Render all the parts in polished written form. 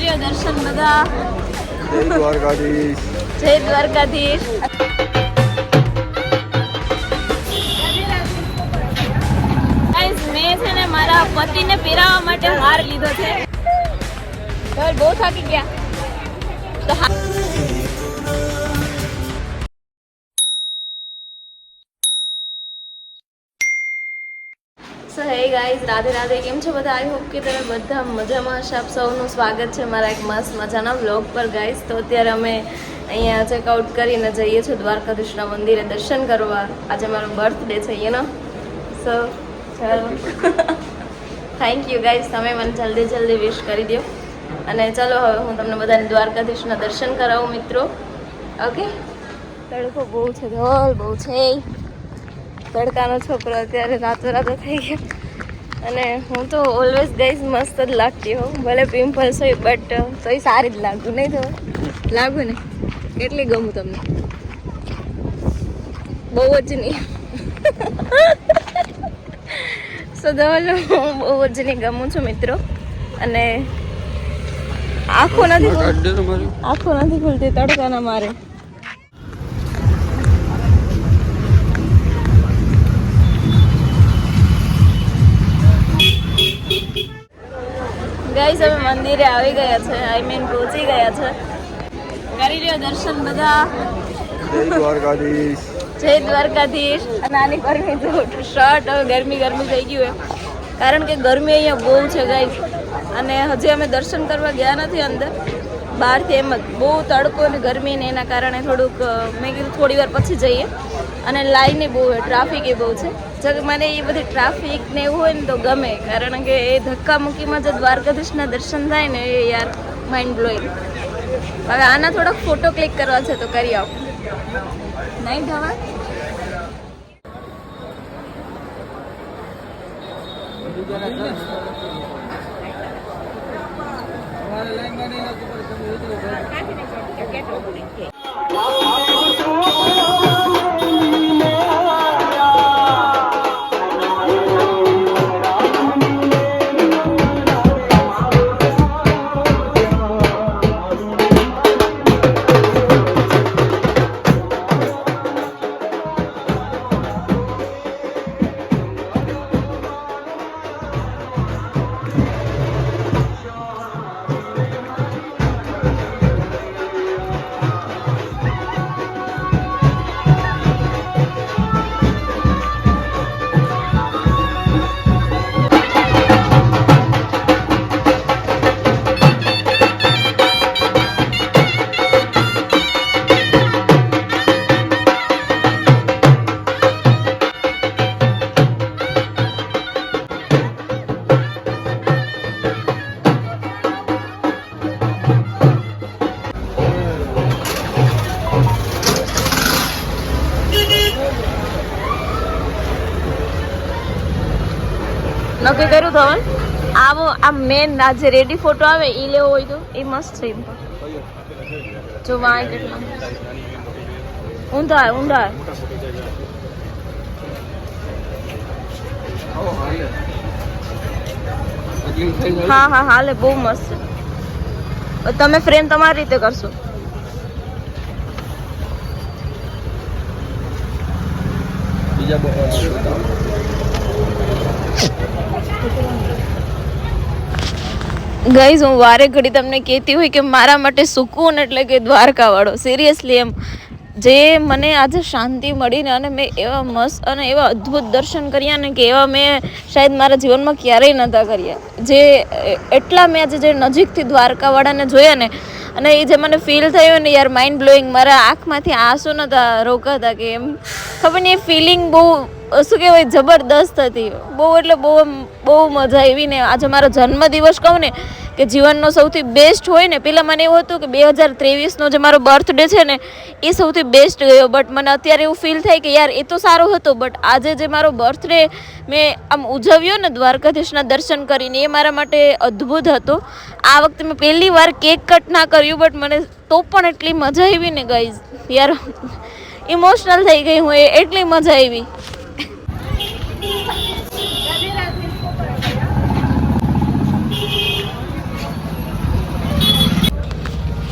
લ્યો દર્શન બધા. જય દ્વારકાધીશ. જય દ્વારકાધીશ. મેં છે ને મારા પતિને પહેરાવવા માટે હાર લીધો છે. બહુ થાકી ગયા તો સો હે ગાઈઝ, રાધે રાધે. કેમ છો બધા? આઈ હોપ કે તમે બધા મજામાં હશો. આપ સૌનું સ્વાગત છે મારા એક મસ્ત મજાના વ્લોગ પર ગાઈઝ. તો અત્યારે અમે અહીંયા ચેકઆઉટ કરીને જઈએ છીએ દ્વારકાધીશના મંદિરે દર્શન કરવા. આજે મારો બર્થડે છે એનો. સો ચાલો થેન્ક યુ ગાઈઝ, તમે મને જલ્દી વિશ કરી દો. અને ચાલો હવે હું તમને બધાને દ્વારકાધીશના દર્શન કરાવું મિત્રો. ઓકે. તડકો બહુ છે, ધોલ બહુ છે. તડકાનો છોકરો અત્યારે રાતો થઈ ગયો. અને હું તો ઓલવેઝ ગાઈઝ મસ્ત જ લાગતી હોઉં, ભલે પિમ્પલ્સ હોય બટ તોય સારી જ લાગુ. નહીં તો લાગુ ને કેટલી ગમું તમને? બહુ જ નહીં. સો ધવલ હું બહુ જ નહીં ગમું છું મિત્રો. અને આંખો નથી ખુલતી તડકાના મારે. ગાઈઝ અમે મંદિરે આવી ગયા છે, આઈ મીન પહોંચી ગયા છે. કરી લ્યો દર્શન બધા. જય દ્વારકાધીશ. જય દ્વારકાધીશ. અને આની ગરમી તો શર્ટ હવે ગરમી થઈ ગયું એમ, કારણ કે ગરમી અહીંયા બહુ છે ગાઈઝ. અને હજી અમે દર્શન કરવા ગયા નથી અંદર, બહારથી એમ જ બહુ તડકો અને ગરમી ને એના કારણે થોડુંક મેં કીધું થોડી વાર પછી જઈએ. અને લાઈને બહુ હોય, ટ્રાફિક એ બહુ છે. જો મને એ બધી ટ્રાફિક ને એવું હોય ને તો ગમે, કારણ કે એ ધક્કા મૂકીમાં જે દ્વારકાધીશના દર્શન થાય ને એ યાર માઇન્ડ બ્લોઈંગ. હવે આના થોડાક ફોટો ક્લિક કરવા છે તો કરી આવો. નહીં થવા નક્કી કર્યું ધવલ? આવો આ મેન જે રેડી ફોટો આવે એ લેવો હોય તો એ મસ્ત છે. એમ જો વાય કેટલા ઊંધા હા હાલે, બહુ મસ્ત છે. તમે ફ્રેમ તમારી રીતે કરશો. ગાઈઝ હું વારે ઘડી તમને કહેતી હોય કે મારા માટે સુકૂન એટલે કે દ્વારકાવાળો. સિરિયસલી એમ જે મને આજે શાંતિ મળીને અને મેં એવા મસ્ત અને એવા અદ્ભુત દર્શન કર્યા ને કે એવા મેં શાયદ મારા જીવનમાં ક્યારેય નહોતા કર્યા. જે એટલા મેં આજે જે નજીકથી દ્વારકાવાળાને જોયા ને, અને એ જે મને ફીલ થયું ને યાર માઇન્ડ બ્લોઈંગ. મારા આંખમાંથી આંસુ નહોતા રોકાતા કે એમ ખબર નહીં, એ ફિલિંગ બહુ શું કહેવાય જબરદસ્ત હતી. બહુ એટલે બહુ મજા આવી ને. આજે મારો જન્મદિવસ કહું ને કે જીવનનો સૌથી બેસ્ટ હોય ને. પહેલાં મને એવું હતું કે 2023નો જે મારો બર્થડે છે ને એ સૌથી બેસ્ટ ગયો, બટ મને અત્યારે એવું ફીલ થાય કે યાર એ તો સારો હતો, બટ આજે જે મારો બર્થડે મેં આમ ઉજવ્યો ને દ્વારકાધીશના દર્શન કરીને એ મારા માટે અદ્ભુત હતો. આ વખતે મેં પહેલી વાર કેક કટ ના કર્યું, બટ મને તો પણ એટલી મજા આવી ને ગાઈઝ, યાર ઇમોશનલ થઈ ગઈ હું. એટલી મજા આવી.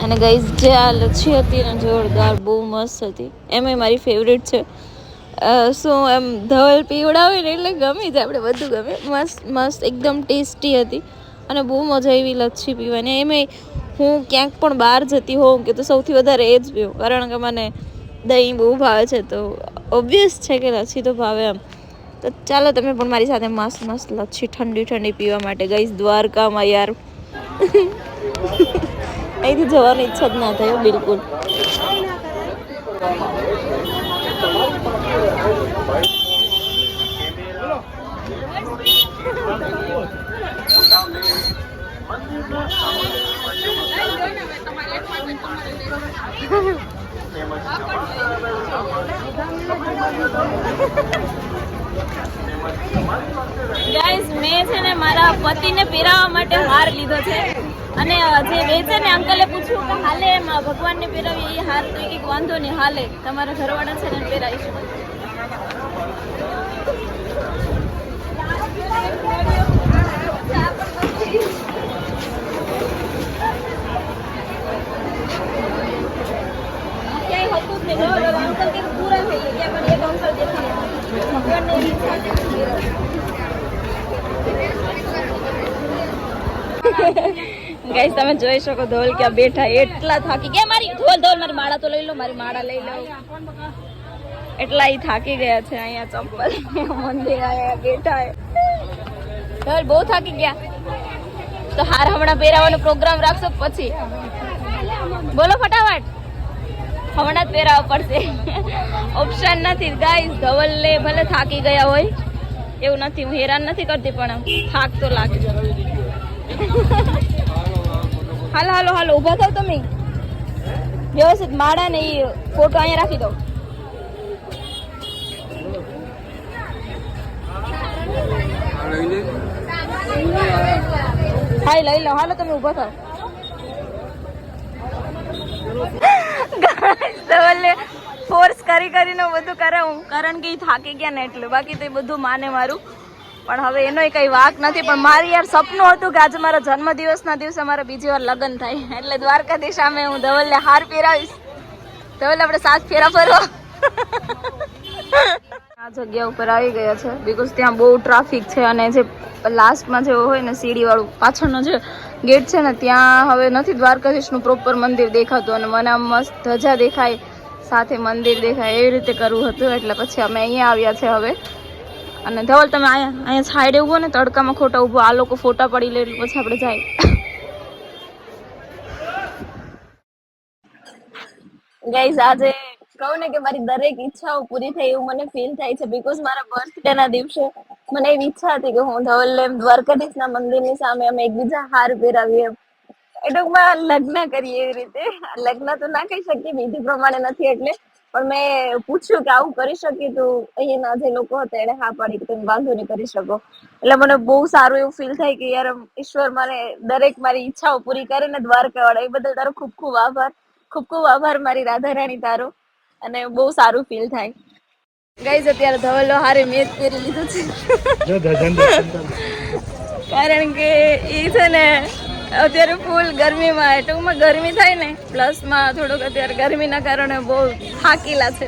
અને ગાઈઝ જે આ લચ્છી હતી ને જોરદાર બહુ મસ્ત હતી, એમાંય મારી ફેવરેટ છે. શું એમ ધવલ પીવડાવે ને એટલે ગમી જાય, આપણે બધું ગમે. મસ્ત મસ્ત એકદમ ટેસ્ટી હતી અને બહુ મજા આવી લચ્છી પીવાની. એમાંય હું ક્યાંક પણ બહાર જતી હોઉં કે તો સૌથી વધારે એ જ પીવું, કારણ કે મને દહીં બહુ ભાવે છે, તો ઓબ્વિયસ છે કે લચ્છી તો ભાવે એમ. તો ચાલો તમે પણ મારી સાથે મસ્ત મસ્ત લચ્છી ઠંડી ઠંડી પીવા માટે ગાઈઝ દ્વારકામાં યાર અહીંથી જવાની ઈચ્છા જ ના થાય બિલકુલ. ગાઈઝ મેં છે ને મારા પતિને પહેરાવવા માટે હાર લીધો છે, અને જે વેચે ને અંકલે પૂછ્યું કે હાલે એમાં ભગવાનને પહેરાવીએ એ હાર, તો એક વાંધો નહીં હાલે, તમારા ઘરવાળા છે ને પહેરાવીશું. ક્યાંય હતું જ નહીં, અંકલ કે પૂરા થઈ ગયા પણ એક અંકલ દેખાય ભગવાનને એવી ઈચ્છા છે. ગાઈસ તમે જોઈ શકો ધોલ ક્યાં બેઠા, એટલા થાકી ગયા. મારી ધોલ મારી માળા તો લઈ લો, મારી માળા લઈ લો. એટલા ઈ થાકી ગયા છે. અહીંયા ચંપલ મંદિર આયા બેઠા ધોલ બહુ થાકી ગયા. તો હાર હમણાં પહેરાવાનો પ્રોગ્રામ રાખશો પછી બોલો ફટાફટ, હમણાં જ પહેરાવવા પડશે. ઓપ્શન નથી ગાઈસ. ધવલને ભલે થાકી ગયા હોય એવું નથી, હું હેરાન નથી કરતી, પણ થાક તો લાગે. હાલો હાલો હાલો ઊભા થાવ તમે વ્યવસ્થિત. માળા ને એ ફોટો અહીંયા રાખી દો. હા લઈ લો, હાલો તમે ઊભા થાવ. ધવલને ફોર્સ કરીને બધું કરાવું, કારણ કે એ થાકી ગયા ને એટલે. બાકી તો એ બધું માને મારું, પણ હવે એનો કઈ વાક નથી. પણ મારી યાર સપનું હતું કે આજે મારા જન્મદિવસના દિવસે મારા બીજી વાર લગ્ન થાય, એટલે દ્વારકાધીશ સામે હું ધવલને હાર પહેરાવીશ. ધવલ આપણે 7 ફેરા ફરવા આ જગ્યા ઉપર આવી ગયા છે, બીકોઝ ત્યાં બહુ ટ્રાફિક છે. અને જે લાસ્ટમાં જે હોય ને સીડી વાળું પાછળનો જે ગેટ છે ને, ત્યાં હવે નથી દ્વારકાધીશનું પ્રોપર મંદિર દેખાતું, અને મને આમ મસ્ત ધજા દેખાય સાથે મંદિર દેખાય એવી રીતે કરવું હતું, એટલે પછી અમે અહીંયા આવ્યા છે હવે. અને ધવલ તમે અહીંયા સાઈડે ઊભો ને, તડકામાં ખોટા ઊભો, આ લોકો ફોટા પડી લે એટલે પછી આપણે જાય. ગાઈઝ આજે કહું ને કે મારી દરેક ઈચ્છાઓ પૂરી થઈ એવું મને ફીલ થાય છે, બીકોઝ મારા બર્થડે ના દિવસે મને એવી ઈચ્છા હતી કે હું ધવલ દ્વારકાધીશના મંદિરની સામે અમે એકબીજા હાર પહેરાવીએ, એ ટૂંકમાં લગ્ન કરીએ એવી રીતે. લગ્ન તો ના કહી શકીએ, વિધિ પ્રમાણે નથી એટલે, પણ મેં પૂછ્યું કે આવું કરી શકીએ, તો અહીંના જે લોકો હતા એને હા પાડી કે તમે વાંધો નહીં કરી શકો. એટલે મને બહુ સારું એવું ફીલ થાય કે યાર ઈશ્વર મને દરેક મારી ઈચ્છાઓ પૂરી કરે ને દ્વારકાવાળા, એ બદલ તારો ખૂબ ખૂબ આભાર. ખૂબ ખૂબ આભાર મારી રાધા રાણી તારો, અને બહુ સારું ફીલ થાય. ગાઈઝ અત્યારે ધવલો હારે મેચ પહેરી લીધો છે, કારણ કે એ છે ને અત્યારે ફૂલ ગરમીમાં, ટૂંકમાં ગરમી થાય ને પ્લસમાં થોડુંક અત્યારે ગરમીના કારણે બહુ થાકેલા છે.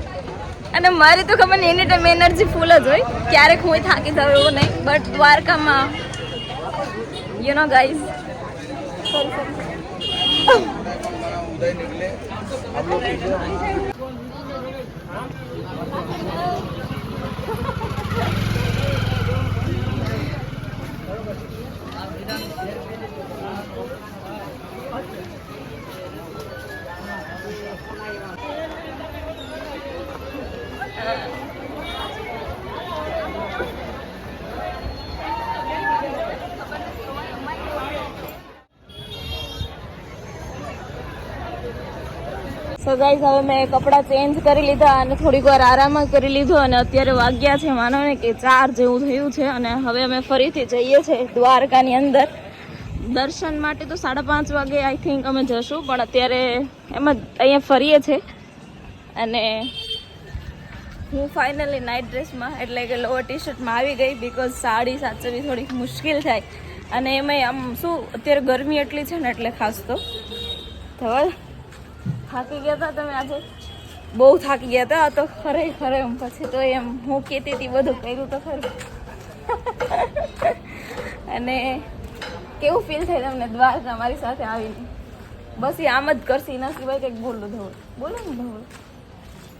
અને મારી તો ખબર નહીં, એની ટાઈમ એનર્જી ફૂલ જ હોય, ક્યારેક હું થાકી જાઉં એવું નહીં. બટ દ્વારકામાં you know guys so guys હવે મેં કપડાં ચેન્જ કરી લીધા અને થોડીક વાર આરામ કરી લીધો, અને અત્યારે વાગ્યા છે માનો ને કે 4 જેવું થયું છે. અને હવે અમે ફરીથી જઈએ છીએ દ્વારકાની અંદર દર્શન માટે. તો 5:30 વાગે આઈ થિંક અમે જશું, પણ અત્યારે એમ જ અહીંયા ફરીએ છીએ. અને હું ફાઇનલી નાઇટ ડ્રેસમાં એટલે કે લોઅર ટી શર્ટમાં આવી ગઈ, બીકોઝ સાડી સાચવવી થોડીક મુશ્કેલ થાય. અને એમાંય આમ શું અત્યારે ગરમી એટલી છે ને એટલે ખાસ તો ધવલ થાકી ગયા હતા તમે આજે? બહુ થાકી ગયા હતા તો ખરેખર એમ. પછી તો એમ હું કહેતી હતી બધું કર્યું તો ખરું. અને કેવું ફીલ થાય તમને દ્વારકા મારી સાથે આવીને? બસ એ આમ જ કરશે એના સિવાય કંઈક બોલો ધવલ, બોલો ને ધવલ.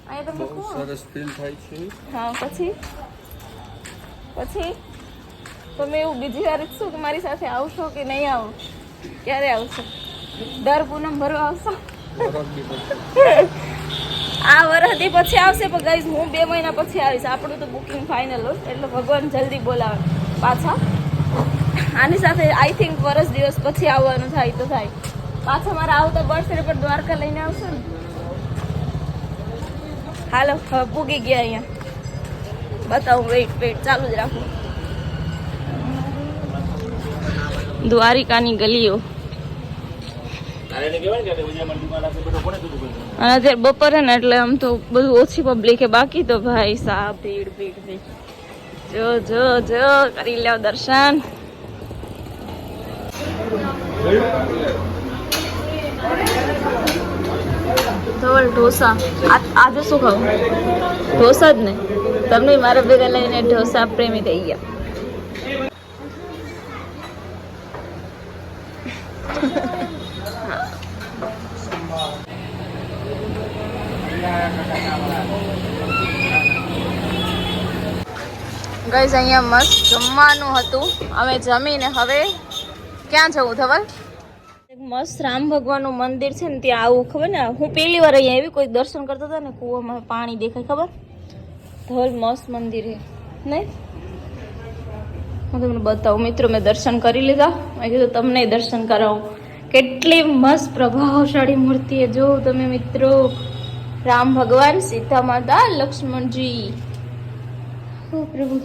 અહીંયા તમને બહુ સરસ ફીલ થાય છે. હા પછી તમે એવું બીજી વાર ઈચ્છો કે મારી સાથે આવશો કે નહીં આવો? ક્યારે આવશો? દર પૂનમ ભરવા આવશો? આ વરસથી પછી આવશે પણ ગાઈઝ હું 2 મહિના પછી આવીશ. આપણું તો બુકિંગ ફાઇનલ હોય એટલે ભગવાન જલ્દી બોલાવે પાછા. આની સાથે આઈ થિંક વરસ દિવસ પછી આવવાનું થાય તો થાય. પાછા મારા આવતા બર્થડે પર દ્વારકા લઈને આવશો ને? હાલો હવે પૂગી ગયા અહીંયા. બતાવું, વેઇટ ચાલુ જ રાખું. દ્વારિકાની ગલીઓ અને અત્યારે બપોરે ને એટલે આમ તો બધું ઓછી પબ્લિક છે. બાકી તો ભાઈ સાહેબ ભીડ. જો કરી લ્યો દર્શન. ધવલ ઢોસા આજે શું ખાવું? ઢોસા જ ને. તમને મારા ભેગા લઈને ઢોસા પ્રેમી થઈ ગયા. ગાઈઝ અહીંયા મસ્ત જમવાનું હતું. અમે જમીને હવે ક્યાં જવું ધવલ? મસ્ત રામ ભગવાનનું મંદિર છે ને ત્યાં આવું. ખબર ને હું પહેલી વાર અહીંયા આવી. કોઈ દર્શન કરતા હતા ને કૂવામાં પાણી દેખાય ખબર? ધવલ મસ્ત મંદિર છે નહીં? હું તમને બતાવું મિત્રો. મેં દર્શન કરી લીધા. મેં કીધું તમને દર્શન કરાવું. કેટલી મસ્ત પ્રભાવશાળી મૂર્તિ છે જો તમે મિત્રો. રામ ભગવાન, સીતા માતા, લક્ષ્મણજી. ઓ પ્રભુ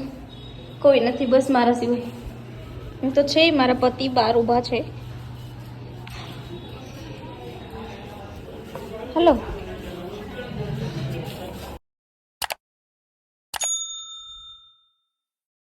કોઈ નથી બસ મારા સિવાય. હું તો છે મારા પતિ બહાર ઊભા છે. હલો